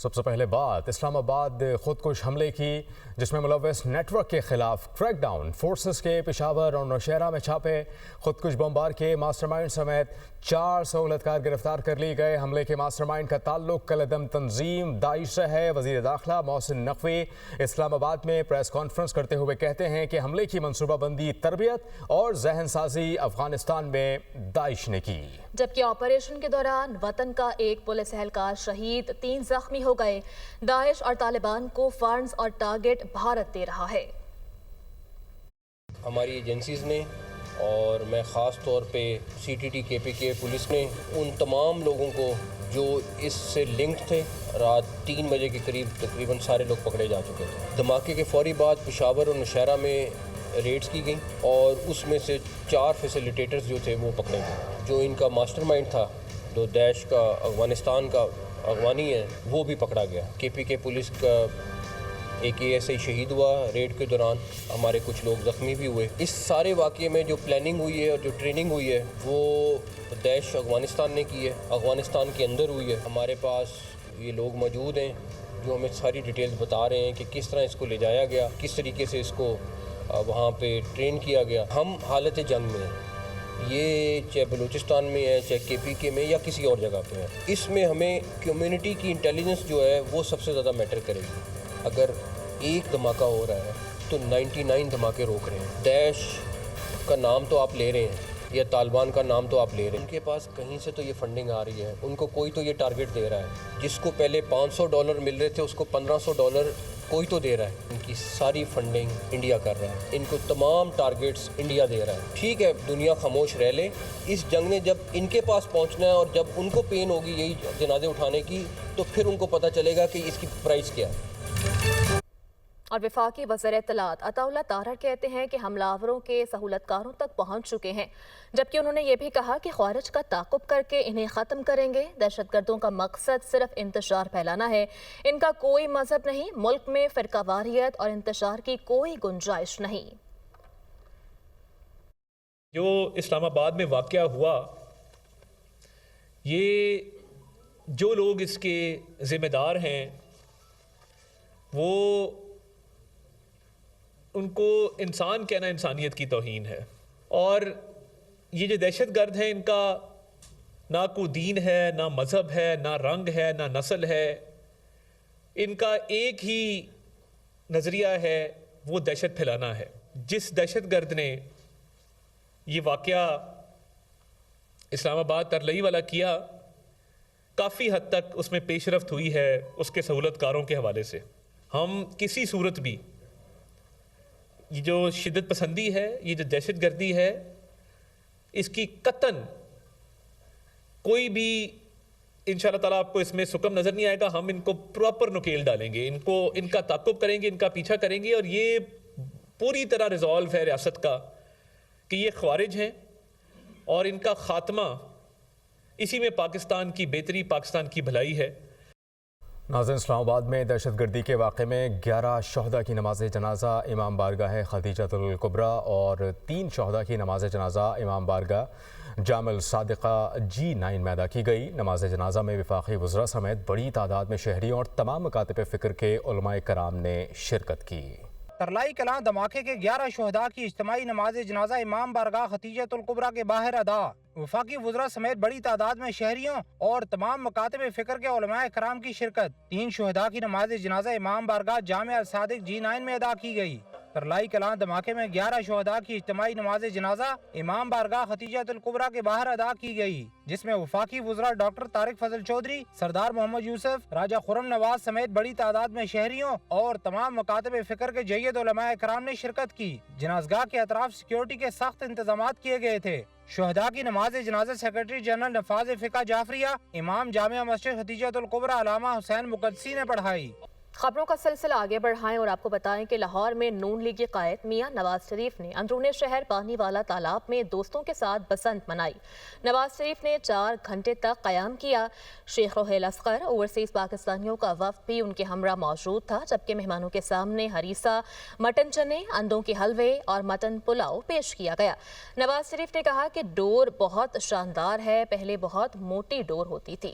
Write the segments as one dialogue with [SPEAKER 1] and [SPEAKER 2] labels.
[SPEAKER 1] سب سے پہلے بات اسلام آباد خودکش حملے کی، جس میں ملوث نیٹ ورک کے خلاف کریک ڈاؤن، فورسز کے پشاور اور نوشہرہ میں چھاپے، خودکش بمبار کے ماسٹر مائنڈ سمیت 4 سہولتکار گرفتار کر لیے گئے۔ حملے کے ماسٹر مائنڈ کا تعلق کالعدم تنظیم داعش سے ہے۔ وزیر داخلہ محسن نقوی اسلام آباد میں پریس کانفرنس کرتے ہوئے کہتے ہیں کہ حملے کی منصوبہ بندی، تربیت اور ذہن سازی افغانستان میں داعش نے کی،
[SPEAKER 2] جبکہ آپریشن کے دوران وطن کا ایک پولیس اہلکار شہید، 3 زخمی ہو گئے۔ داعش اور طالبان کو فنڈز اور ٹارگٹ بھارت دے رہا ہے۔
[SPEAKER 3] ہماری ایجنسیز نے اور میں خاص طور پہ CTT KPK پولیس نے ان تمام لوگوں کو جو اس سے لنکڈ تھے، رات 3 بجے کے قریب تقریباً سارے لوگ پکڑے جا چکے تھے۔ دھماکے کے فوری بعد پشاور اور نوشہرہ میں ریڈز کی گئیں اور اس میں سے 4 فیسیلیٹیٹرز جو تھے وہ پکڑے گئے۔ جو ان کا ماسٹر مائنڈ تھا، جو داعش کا افغانستان کا افغانی ہے، وہ بھی پکڑا گیا۔ KPK پولیس کا ایک ASI شہید ہوا ریڈ کے دوران، ہمارے کچھ لوگ زخمی بھی ہوئے۔ اس سارے واقعے میں جو پلاننگ ہوئی ہے اور جو ٹریننگ ہوئی ہے وہ داعش افغانستان نے کی ہے، افغانستان کے اندر ہوئی ہے۔ ہمارے پاس یہ لوگ موجود ہیں جو ہمیں ساری ڈیٹیلز بتا رہے ہیں کہ کس طرح اس کو لے جایا گیا، کس طریقے سے اس کو وہاں پہ ٹرین کیا گیا۔ ہم حالت جنگ میں ہیں، یہ چاہے بلوچستان میں ہے، چاہے KPK میں یا کسی اور جگہ پہ ہے۔ اس میں ہمیں کمیونٹی کی انٹیلیجنس جو ہے وہ سب سے زیادہ میٹر کرے گی۔ اگر ایک دھماکہ ہو رہا ہے تو 99 دھماکے روک رہے ہیں۔ داعش کا نام تو آپ لے رہے ہیں یا طالبان کا نام تو آپ لے رہے ہیں، ان کے پاس کہیں سے تو یہ فنڈنگ آ رہی ہے، ان کو کوئی تو یہ ٹارگٹ دے رہا ہے۔ جس کو پہلے $500 مل رہے تھے اس کو $1500 کوئی تو دے رہا ہے۔ ان کی ساری فنڈنگ انڈیا کر رہا ہے، ان کو تمام ٹارگٹس انڈیا دے رہا ہے۔ ٹھیک ہے، دنیا خاموش رہ لے، اس جنگ نے جب ان کے پاس پہنچنا ہے اور جب ان کو پین ہوگی یہی جنازے اٹھانے کی، تو پھر ان کو پتہ چلے گا کہ اس کی پرائز کیا ہے۔
[SPEAKER 2] اور وفاقی وزیر اطلاعات عطا اللہ طاہر کہتے ہیں کہ حملہ آوروں کے سہولت کاروں تک پہنچ چکے ہیں، جبکہ انہوں نے یہ بھی کہا کہ خارج کا تعاقب کر کے انہیں ختم کریں گے۔ دہشت گردوں کا مقصد صرف انتشار پھیلانا ہے، ان کا کوئی مذہب نہیں، ملک میں فرقہ واریت اور انتشار کی کوئی گنجائش نہیں۔
[SPEAKER 4] جو اسلام آباد میں واقعہ ہوا، یہ جو لوگ اس کے ذمہ دار ہیں وہ ان کو انسان کہنا انسانیت کی توہین ہے، اور یہ جو دہشت گرد ہیں ان کا نہ کوئی دین ہے، نہ مذہب ہے، نہ رنگ ہے، نہ نسل ہے، ان کا ایک ہی نظریہ ہے، وہ دہشت پھیلانا ہے۔ جس دہشت گرد نے یہ واقعہ اسلام آباد ترلئی والا کیا، کافی حد تک اس میں پیش رفت ہوئی ہے اس کے سہولت کاروں کے حوالے سے۔ ہم کسی صورت بھی یہ جو شدت پسندی ہے، یہ جو دہشت گردی ہے، اس کی قطعاً کوئی بھی انشاءاللہ تعالیٰ آپ کو اس میں سکم نظر نہیں آئے گا۔ ہم ان کو پراپر نکیل ڈالیں گے، ان کا تعاقب کریں گے، ان کا پیچھا کریں گے، اور یہ پوری طرح ریزالو ہے ریاست کا کہ یہ خوارج ہیں اور ان کا خاتمہ اسی میں پاکستان کی بہتری، پاکستان کی بھلائی ہے۔
[SPEAKER 1] ناظرین، اسلام آباد میں دہشت گردی کے واقعے میں 11 شہداء کی نماز جنازہ امام بارگاہ خدیجۃ الکبریٰ اور 3 شہداء کی نماز جنازہ امام بارگاہ جامع الصادقہ G9 میں ادا کی گئی۔ نماز جنازہ میں وفاقی وزراء سمیت بڑی تعداد میں شہریوں اور تمام مکاتب فکر کے علماء کرام نے شرکت کی۔
[SPEAKER 5] ترلائی کلاں دھماکے کے 11 شہداء کی اجتماعی نماز جنازہ امام بارگاہ خدیجۃ الکبریٰ کے باہر ادا۔ وفاقی وزراء سمیت بڑی تعداد میں شہریوں اور تمام مکاتب فکر کے علماء کرام کی شرکت۔ 3 شہداء کی نماز جنازہ امام بارگاہ جامع الصادق G9 میں ادا کی گئی۔ ترلائی کلاں دھماکے میں 11 شہداء کی اجتماعی نماز جنازہ امام بارگاہ خدیجۃ الکبریٰ کے باہر ادا کی گئی، جس میں وفاقی وزراء ڈاکٹر طارق فضل چودھری، سردار محمد یوسف، راجہ خرم نواز سمیت بڑی تعداد میں شہریوں اور تمام مکاتب فکر کے جید علماء کرام نے شرکت کی۔ جنازگاہ کے اطراف سیکیورٹی کے سخت انتظامات کیے گئے تھے۔ شہداء کی نماز جنازہ سیکرٹری جنرل نفاذ فقہ جعفریہ امام جامع مسجد خدیجۃ الکبریٰ علامہ حسین مقدسی نے پڑھائی۔
[SPEAKER 2] خبروں کا سلسلہ آگے بڑھائیں اور آپ کو بتائیں کہ لاہور میں نون لیگی قائد میاں نواز شریف نے اندرون شہر پانی والا تالاب میں دوستوں کے ساتھ بسنت منائی۔ نواز شریف نے 4 گھنٹے تک قیام کیا۔ شیخ روحیل اصغر اوورسیز پاکستانیوں کا وفد بھی ان کے ہمراہ موجود تھا، جبکہ مہمانوں کے سامنے ہریسہ، مٹن چنے، اندوں کے حلوے اور مٹن پلاؤ پیش کیا گیا۔ نواز شریف نے کہا کہ ڈور بہت شاندار ہے، پہلے بہت موٹی ڈور ہوتی تھی۔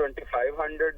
[SPEAKER 6] 2500